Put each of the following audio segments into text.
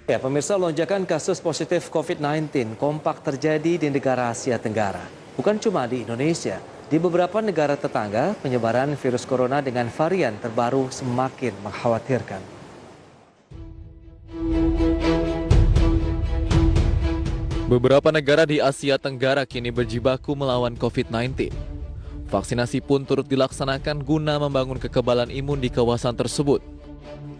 Ya, pemirsa, lonjakan kasus positif COVID-19 kompak terjadi di negara Asia Tenggara. Bukan cuma di Indonesia, di beberapa negara tetangga, penyebaran virus corona dengan varian terbaru semakin mengkhawatirkan. Beberapa negara di Asia Tenggara kini berjibaku melawan COVID-19. Vaksinasi pun turut dilaksanakan guna membangun kekebalan imun di kawasan tersebut.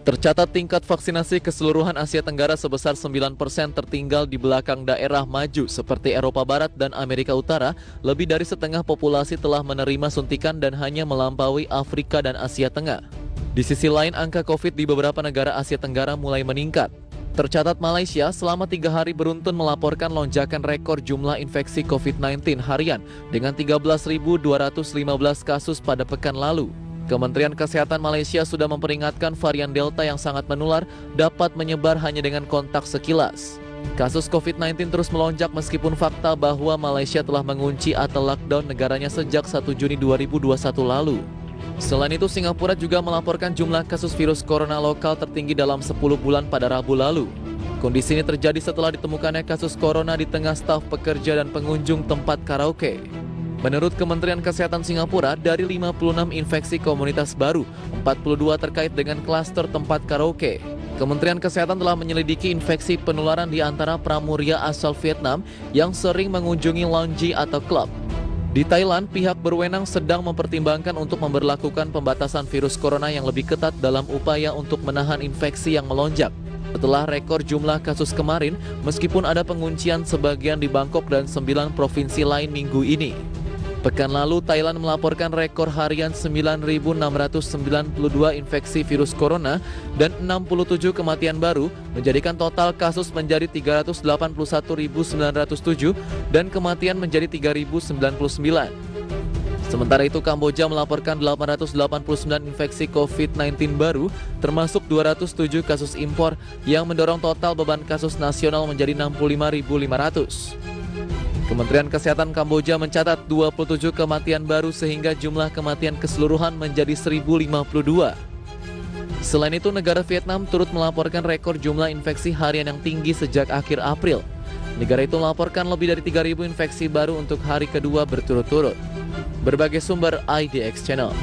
Tercatat tingkat vaksinasi keseluruhan Asia Tenggara sebesar 9% tertinggal di belakang daerah maju seperti Eropa Barat dan Amerika Utara. Lebih dari setengah populasi telah menerima suntikan dan hanya melampaui Afrika dan Asia Tengah. Di sisi lain, angka COVID di beberapa negara Asia Tenggara mulai meningkat. Tercatat Malaysia selama 3 hari beruntun melaporkan lonjakan rekor jumlah infeksi COVID-19 harian dengan 13.215 kasus pada pekan lalu. Kementerian Kesehatan Malaysia sudah memperingatkan varian Delta yang sangat menular dapat menyebar hanya dengan kontak sekilas. Kasus COVID-19 terus melonjak meskipun fakta bahwa Malaysia telah mengunci atau lockdown negaranya sejak 1 Juni 2021 lalu. Selain itu, Singapura juga melaporkan jumlah kasus virus corona lokal tertinggi dalam 10 bulan pada Rabu lalu. Kondisi ini terjadi setelah ditemukannya kasus corona di tengah staf pekerja dan pengunjung tempat karaoke. Menurut Kementerian Kesehatan Singapura, dari 56 infeksi komunitas baru, 42 terkait dengan klaster tempat karaoke. Kementerian Kesehatan telah menyelidiki infeksi penularan di antara pramuria asal Vietnam yang sering mengunjungi lounge atau klub. Di Thailand, pihak berwenang sedang mempertimbangkan untuk memberlakukan pembatasan virus corona yang lebih ketat dalam upaya untuk menahan infeksi yang melonjak. Setelah rekor jumlah kasus kemarin, meskipun ada penguncian sebagian di Bangkok dan 9 provinsi lain minggu ini. Pekan lalu, Thailand melaporkan rekor harian 9.692 infeksi virus corona dan 67 kematian baru, menjadikan total kasus menjadi 381.907 dan kematian menjadi 3.099. Sementara itu, Kamboja melaporkan 889 infeksi COVID-19 baru, termasuk 207 kasus impor yang mendorong total beban kasus nasional menjadi 65.500. Kementerian Kesehatan Kamboja mencatat 27 kematian baru sehingga jumlah kematian keseluruhan menjadi 1.052. Selain itu, negara Vietnam turut melaporkan rekor jumlah infeksi harian yang tinggi sejak akhir April. Negara itu melaporkan lebih dari 3.000 infeksi baru untuk hari kedua berturut-turut. Berbagai sumber IDX Channel.